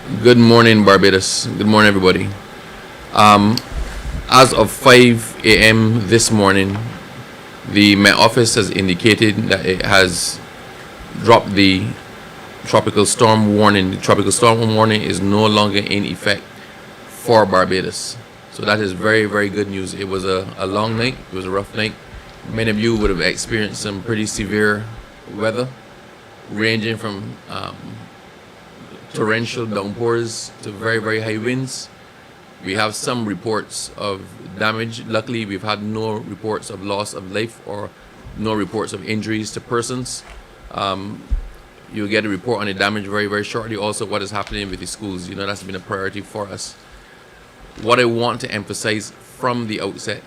Good morning, Barbados. Good morning, everybody. As of 5 a.m. this morning, the Met Office has indicated that it has dropped the tropical storm warning. The tropical storm warning is no longer in effect for Barbados. So that is very, very good news. It was a long night. It was a rough night. Many of you would have experienced some pretty severe weather, ranging from torrential downpours to very, very high winds. We have some reports of damage. Luckily, we've had no reports of loss of life or no reports of injuries to persons. You'll get a report on the damage very, very shortly. Also, what is happening with the schools. That's been a priority for us. What I want to emphasize from the outset,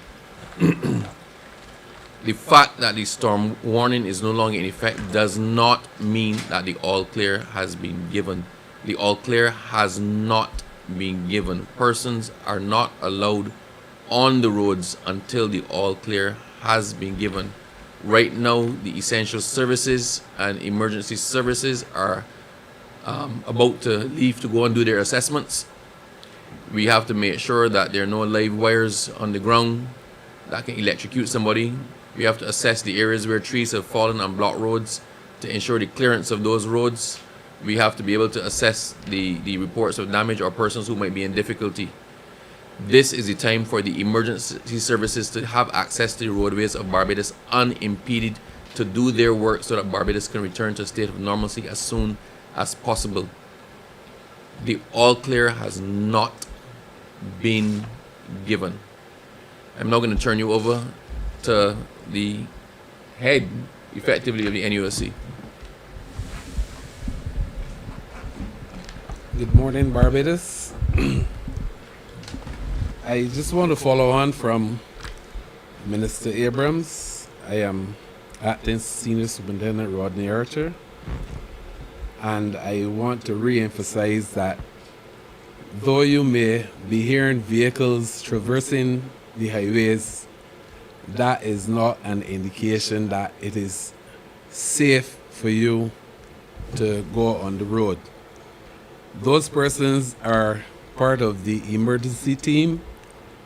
the fact that the storm warning is no longer in effect does not mean that the all clear has been given. The all clear has not been given. Persons are not allowed on the roads until the all clear has been given. Right now, the essential services and emergency services are about to leave to go and do their assessments. We have to make sure that there are no live wires on the ground that can electrocute somebody. We have to assess the areas where trees have fallen on blocked roads to ensure the clearance of those roads. We have to be able to assess the reports of damage or persons who might be in difficulty. This is the time for the emergency services to have access to the roadways of Barbados unimpeded to do their work so that Barbados can return to a state of normalcy as soon as possible. The all clear has not been given. I'm now going to turn you over to the head, effectively, of the NUSC. Good morning, Barbados. I just want to follow on from Minister Abrams. I am Acting Senior Superintendent Rodney Archer, and I want to re-emphasize that though you may be hearing vehicles traversing the highways, that is not an indication that it is safe for you to go on the road. Those persons are part of the emergency team,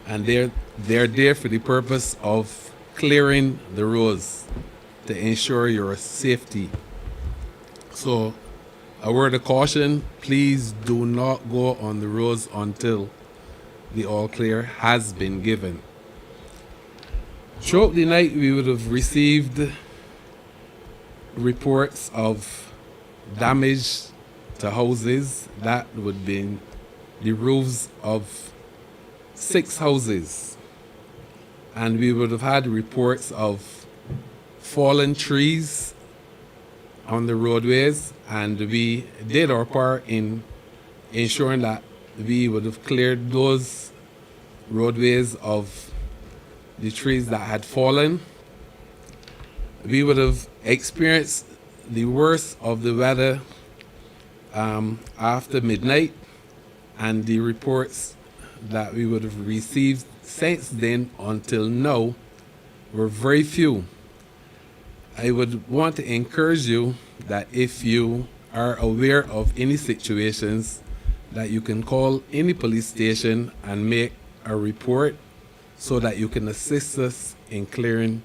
and they're there for the purpose of clearing the roads to ensure your safety. So, a word of caution, please do not go on the roads until the all clear has been given. Throughout the night, we would have received reports of damage to houses. That would be the roofs of 6 houses. And we would have had reports of fallen trees on the roadways, and we did our part in ensuring that we would have cleared those roadways of the trees that had fallen. We would have experienced the worst of the weather after midnight, and the reports that we would have received since then until now were very few. I would want to encourage you that if you are aware of any situations, that you can call any police station and make a report so that you can assist us in clearing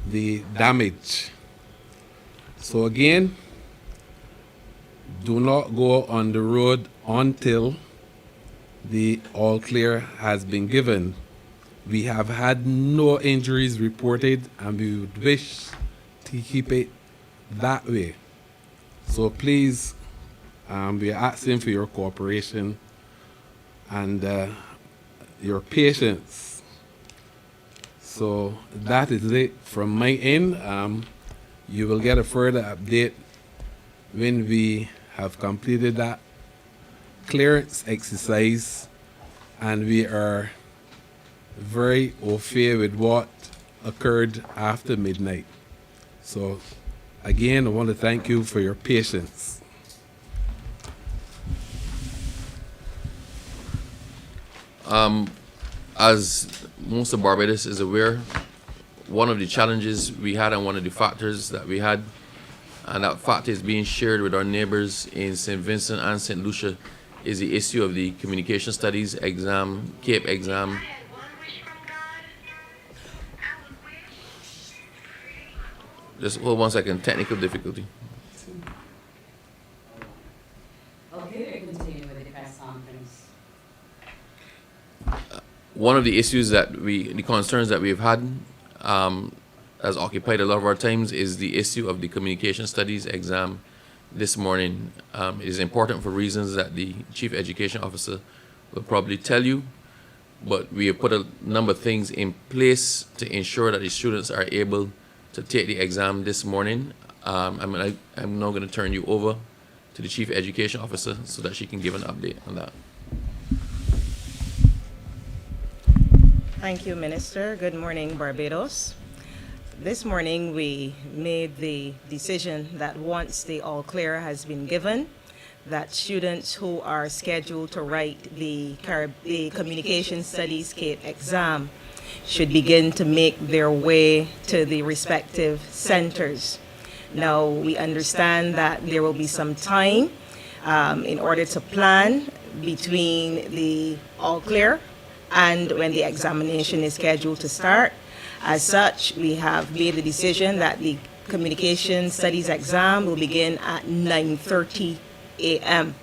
the damage. So again, do not go on the road until the all clear has been given. We have had no injuries reported, and we would wish to keep it that way. So please, we are asking for your cooperation and your patience. So that is it from my end. You will get a further update when we have completed that clearance exercise, and we are very au fait with what occurred after midnight. So again, I want to thank you for your patience. As most of Barbados is aware, one of the challenges we had and one of the factors that we had and that fact is being shared with our neighbors in St. Vincent and St. Lucia, is the issue of the communication studies exam, CAPE exam. Just hold 1 second, technical difficulty. Okay, continue with the press conference. One of the issues the concerns that we've had, has occupied a lot of our times, is the issue of the communication studies exam this morning. It is important for reasons that the Chief Education Officer will probably tell you, but we have put a number of things in place to ensure that the students are able to take the exam this morning. I'm now going to turn you over to the Chief Education Officer so that she can give an update on that. Thank you, Minister. Good morning, Barbados. This morning, we made the decision that once the all clear has been given, that students who are scheduled to write the Communication Studies CAPE exam should begin to make their way to the respective centers. Now, we understand that there will be some time in order to plan between the all clear and when the examination is scheduled to start. As such, we have made the decision that the Communication Studies exam will begin at 9:30 a.m.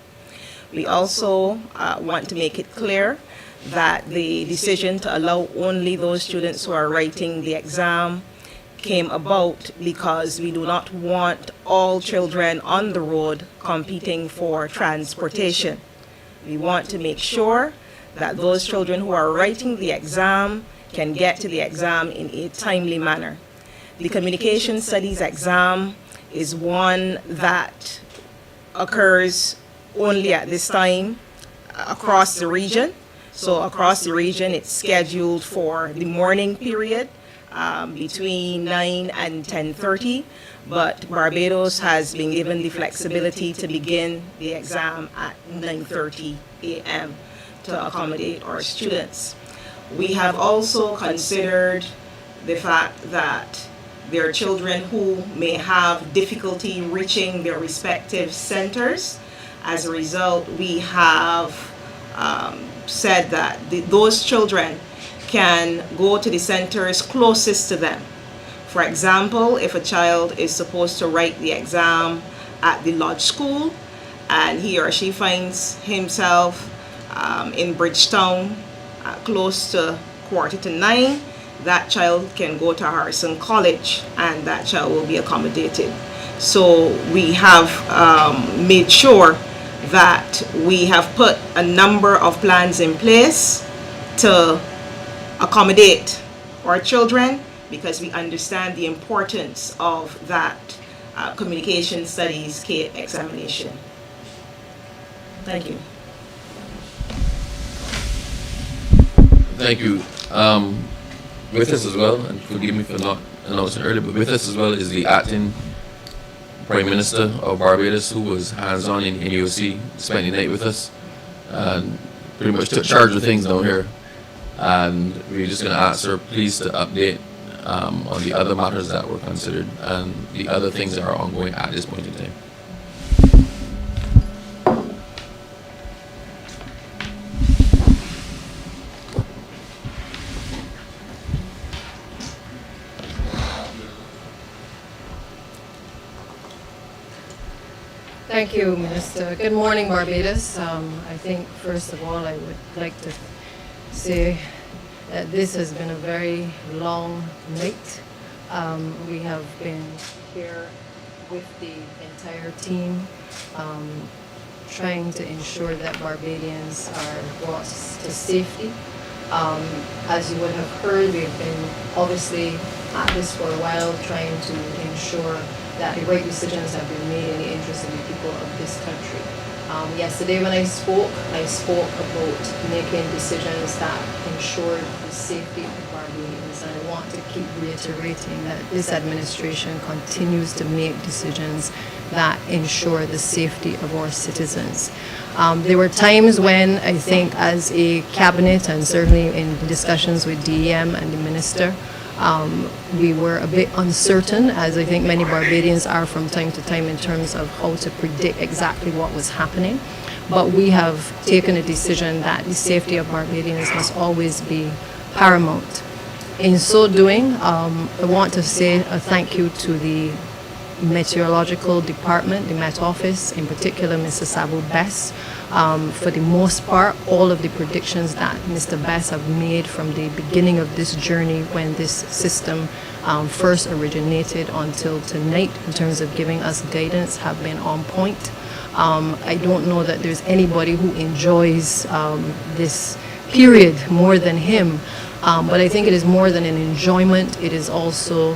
We also want to make it clear that the decision to allow only those students who are writing the exam came about because we do not want all children on the road competing for transportation. We want to make sure that those children who are writing the exam can get to the exam in a timely manner. The Communication Studies exam is one that occurs only at this time across the region. So across the region, it's scheduled for the morning period between 9 and 10:30, but Barbados has been given the flexibility to begin the exam at 9:30 a.m. to accommodate our students. We have also considered the fact that there are children who may have difficulty reaching their respective centers. As a result, we have said that those children can go to the centers closest to them. For example, if a child is supposed to write the exam at the Lodge School and he or she finds himself in Bridgetown close to 8:45, that child can go to Harrison College and that child will be accommodated. So we have made sure that we have put a number of plans in place to accommodate our children because we understand the importance of that Communication Studies CAPE examination. Thank you. Thank you. With us as well, and forgive me for not announcing earlier, but with us as well is the acting Prime Minister of Barbados, who was hands-on in NUOC, spent the night with us, and pretty much took charge of things down here. And we're just going to ask her, please, to update on the other matters that were considered and the other things that are ongoing at this point in time. Thank you, Minister. Good morning, Barbados. I think, first of all, I would like to say that this has been a very long night. We have been here with the entire team, trying to ensure that Barbadians are brought to safety. As you would have heard, we've been obviously at this for a while, trying to ensure that the right decisions have been made in the interest of the people of this country. Yesterday when I spoke about making decisions that ensured the safety of Barbadians, and I want to keep reiterating that this administration continues to make decisions that ensure the safety of our citizens. There were times when I think as a cabinet and certainly in discussions with DEM and the minister, We were a bit uncertain, as I think many Barbadians are from time to time, in terms of how to predict exactly what was happening. But we have taken a decision that the safety of Barbadians must always be paramount. In so doing, I want to say a thank you to the meteorological department, the Met Office, in particular Mr. Sabu Bess. For the most part, all of the predictions that Mr. Bess have made from the beginning of this journey when this system first originated until tonight in terms of giving us guidance have been on point. I don't know that there's anybody who enjoys this period more than him. But I think it is more than an enjoyment. It is also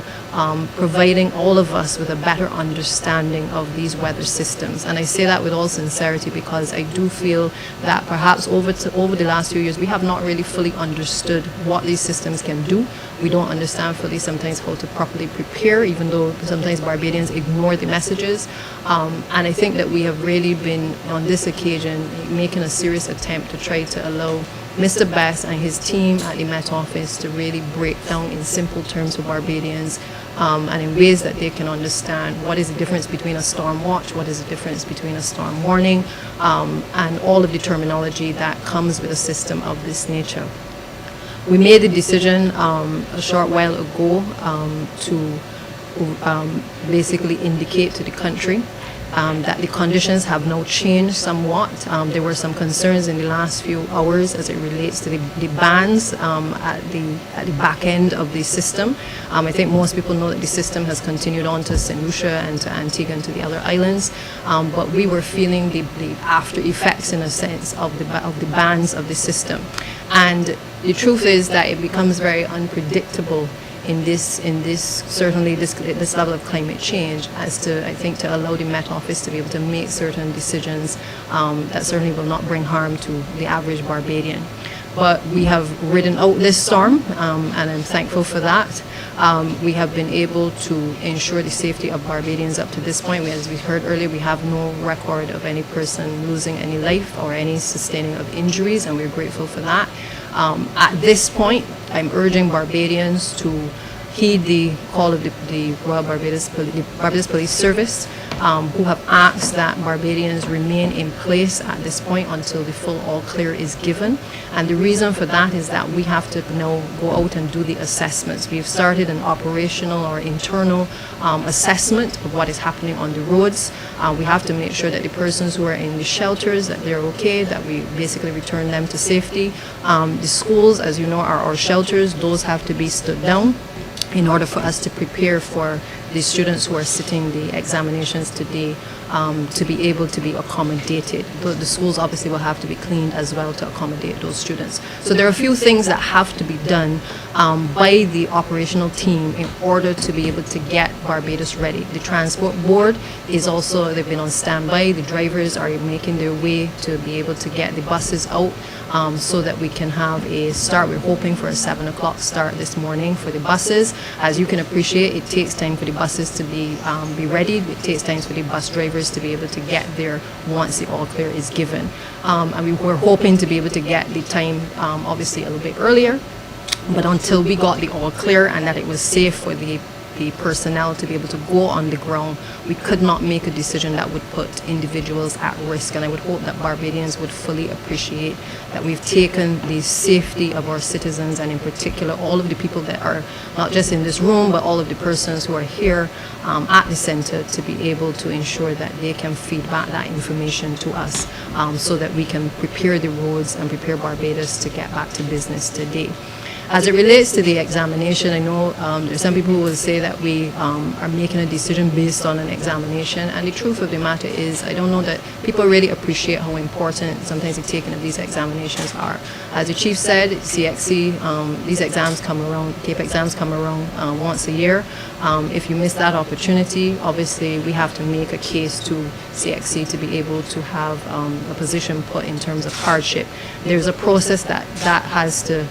providing all of us with a better understanding of these weather systems. And I say that with all sincerity because I do feel that perhaps over the last few years, we have not really fully understood what these systems can do. We don't understand fully sometimes how to properly prepare, even though sometimes Barbadians ignore the messages. And I think that we have really been, on this occasion, making a serious attempt to try to allow Mr. Bess and his team at the Met Office to really break down in simple terms for Barbadians and in ways that they can understand what is the difference between a storm watch, what is the difference between a storm warning, and all of the terminology that comes with a system of this nature. We made the decision a short while ago to basically indicate to the country that the conditions have now changed somewhat. There were some concerns in the last few hours as it relates to the bans at the back end of the system. I think most people know that the system has continued on to St. Lucia and to Antigua and to the other islands, but we were feeling the after effects, in a sense, of the bans of the system. And the truth is that it becomes very unpredictable in this certainly this level of climate change, as to, I think, to allow the Met Office to be able to make certain decisions that certainly will not bring harm to the average Barbadian. But we have ridden out this storm, and I'm thankful for that. We have been able to ensure the safety of Barbadians up to this point. As we heard earlier, we have no record of any person losing any life or any sustaining of injuries, and we're grateful for that. At this point, I'm urging Barbadians to heed the call of the Royal Barbados Police Service, who have asked that Barbadians remain in place at this point until the full all clear is given. And the reason for that is that we have to now go out and do the assessments. We've started an operational or internal assessment of what is happening on the roads. We have to make sure that the persons who are in the shelters, that they're okay, that we basically return them to safety. The schools, as you know, are our shelters. Those have to be stood down in order for us to prepare for the students who are sitting the examinations today to be able to be accommodated. The schools obviously will have to be cleaned as well to accommodate those students. So there are a few things that have to be done by the operational team in order to be able to get Barbados ready. The transport board is also, they've been on standby. The drivers are making their way to be able to get the buses out so that we can have a start. We're hoping for a 7 o'clock start this morning for the buses. As you can appreciate, it takes time for the buses to be ready. It takes time for the bus drivers to be able to get there once the all clear is given. And we were hoping to be able to get the time obviously a little bit earlier, but until we got the all clear and that it was safe for the personnel to be able to go on the ground, we could not make a decision that would put individuals at risk. And I would hope that Barbadians would fully appreciate that we've taken the safety of our citizens, and in particular all of the people that are not just in this room, but all of the persons who are here at the center, to be able to ensure that they can feed back that information to us so that we can prepare the roads and prepare Barbados to get back to business today. As it relates to the examination, I know there's some people who will say that we are making a decision based on an examination, and the truth of the matter is I don't know that people really appreciate how important sometimes the taking of these examinations are. As the Chief said, CXC, these exams come around, CAPE exams come around once a year. If you miss that opportunity, obviously we have to make a case to CXC to be able to have a position put in terms of hardship. There's a process that has to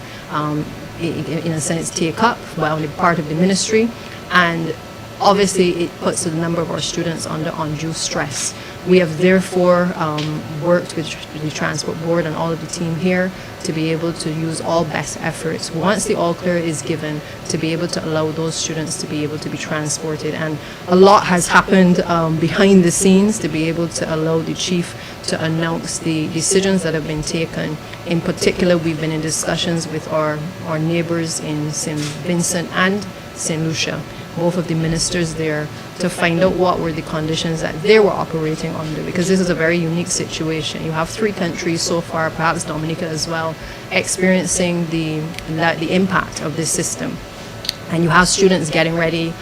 in a sense take up on the part of the ministry, and obviously it puts a number of our students under undue stress. We have therefore worked with the Transport Board and all of the team here to be able to use all best efforts once the all clear is given to be able to allow those students to be able to be transported. And a lot has happened behind the scenes to be able to allow the chief to announce the decisions that have been taken. In particular, we've been in discussions with our neighbors in St. Vincent and St. Lucia, both of the ministers there, to find out what were the conditions that they were operating under, because this is a very unique situation. You have 3 countries so far, perhaps Dominica as well, experiencing the impact of this system. And you have students getting ready,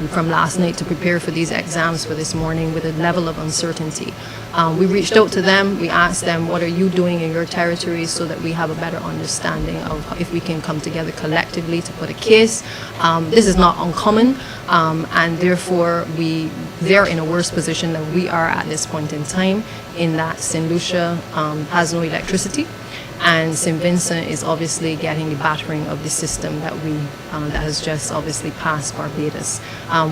from last night to prepare for these exams for this morning with a level of uncertainty. We reached out to them. We asked them, what are you doing in your territories, so that we have a better understanding of if we can come together collectively to put a case. This is not uncommon, and therefore they're in a worse position than we are at this point in time, in that St. Lucia has no electricity, and St. Vincent is obviously getting the battering of the system that that has just obviously passed Barbados.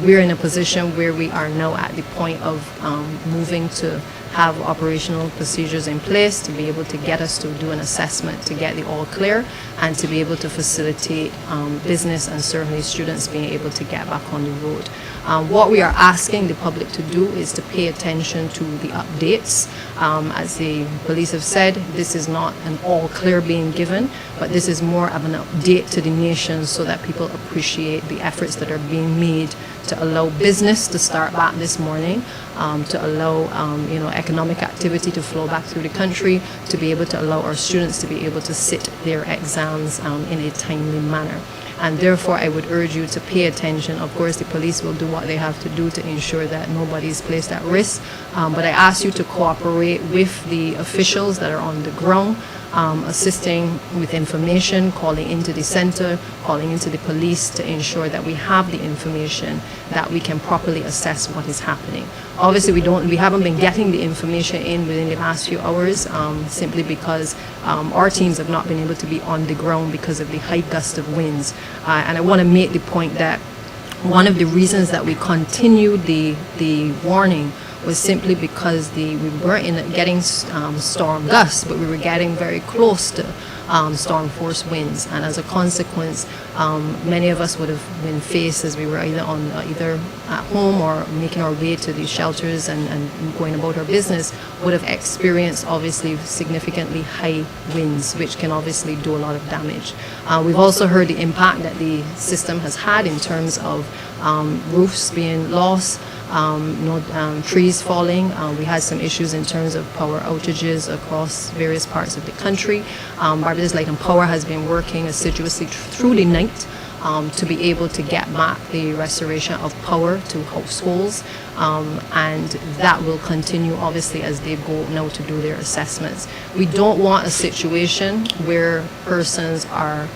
We're in a position where we are now at the point of moving to have operational procedures in place to be able to get us to do an assessment to get the all clear, and to be able to facilitate business and certainly students being able to get back on the road. What we are asking the public to do is to pay attention to the updates. As the police have said, this is not an all clear being given, but this is more of an update to the nation so that people appreciate the efforts that are being made to allow business to start back this morning, to allow economic activity to flow back through the country, to be able to allow our students to be able to sit their exams in a timely manner. And therefore, I would urge you to pay attention. Of course, the police will do what they have to do to ensure that nobody is placed at risk. But I ask you to cooperate with the officials that are on the ground, assisting with information, calling into the center, calling into the police to ensure that we have the information that we can properly assess what is happening. Obviously, we haven't been getting the information in within the last few hours, simply because our teams have not been able to be on the ground because of the high gust of winds. And I want to make the point that one of the reasons that we continued the warning was simply because we weren't getting storm gusts, but we were getting very close to storm force winds, and as a consequence, many of us would have been faced, as we were either at home or making our way to the shelters and going about our business, would have experienced obviously significantly high winds, which can obviously do a lot of damage. We've also heard the impact that the system has had in terms of roofs being lost, trees falling. We had some issues in terms of power outages across various parts of the country. Barbados Light and Power has been working assiduously through the night to be able to get back the restoration of power to households, and that will continue obviously as they go now to do their assessments. We don't want a situation where persons are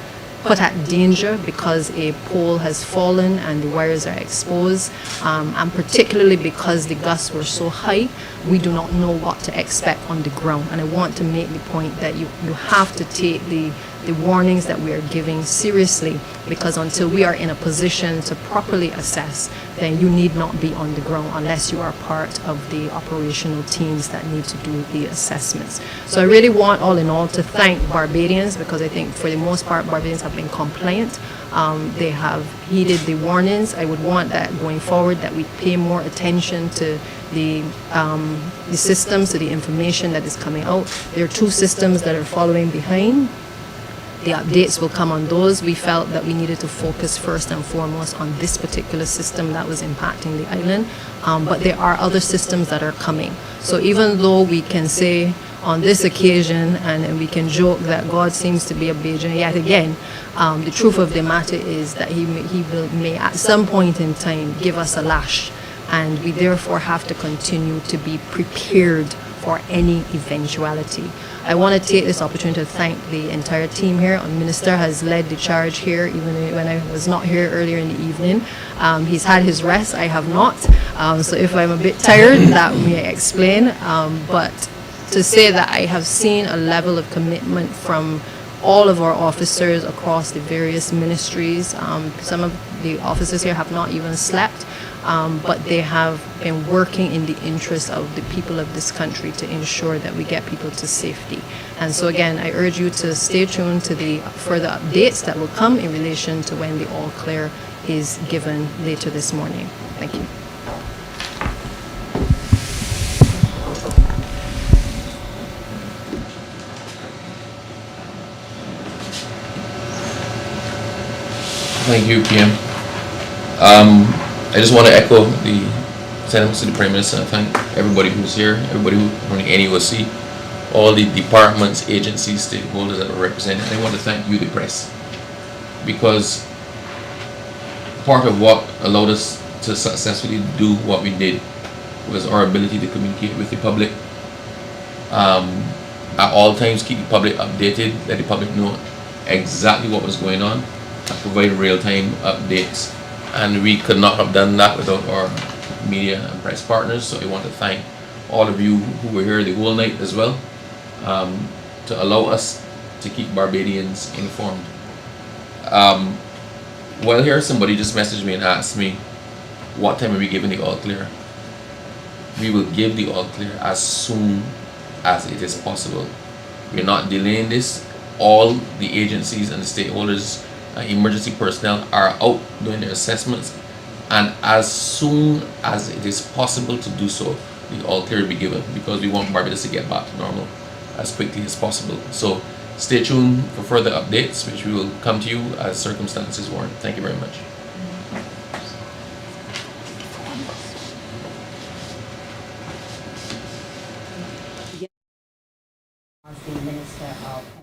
put at danger because a pole has fallen and the wires are exposed, and particularly because the gusts were so high, we do not know what to expect on the ground. And I want to make the point that you have to take the warnings that we are giving seriously, because until we are in a position to properly assess, then you need not be on the ground unless you are part of the operational teams that need to do the assessments. So I really want, all in all, to thank Barbadians, because I think for the most part Barbadians have been compliant. They have heeded the warnings. I would want that going forward that we pay more attention to the systems, to the information that is coming out. There are 2 systems that are following behind. The updates will come on those. We felt that we needed to focus first and foremost on this particular system that was impacting the island, but there are other systems that are coming. So even though we can say on this occasion, and we can joke that God seems to be a Bajan yet again, the truth of the matter is that he may at some point in time give us a lash, and we therefore have to continue to be prepared for any eventuality. I want to take this opportunity to thank the entire team here. Our minister has led the charge here, even when I was not here earlier in the evening. He's had his rest, I have not. So if I'm a bit tired, that may explain. But to say that I have seen a level of commitment from all of our officers across the various ministries. Some of the officers here have not even slept. but they have been working in the interest of the people of this country to ensure that we get people to safety. And so again, I urge you to stay tuned to the further updates that will come in relation to when the all clear is given later this morning. Thank you. Thank you, PM. I just want to echo the sentiments of the Prime Minister and thank everybody who's here, everybody who from the NUSC, all the departments, agencies, stakeholders that are represented. I want to thank you, the press, because part of what allowed us to successfully do what we did was our ability to communicate with the public. At all times, keep the public updated, let the public know exactly what was going on, and provide real-time updates. And we could not have done that without our media and press partners. So I want to thank all of you who were here the whole night as well, to allow us to keep Barbadians informed. While here, somebody just messaged me and asked me, what time are we giving the all clear? We will give the all clear as soon as it is possible. We're not delaying this. All the agencies and the stakeholders, emergency personnel are out doing their assessments, and as soon as it is possible to do so, the all clear will be given, because we want Barbados to get back to normal as quickly as possible. So stay tuned for further updates, which we will come to you as circumstances warrant. Thank you very much. As the Minister of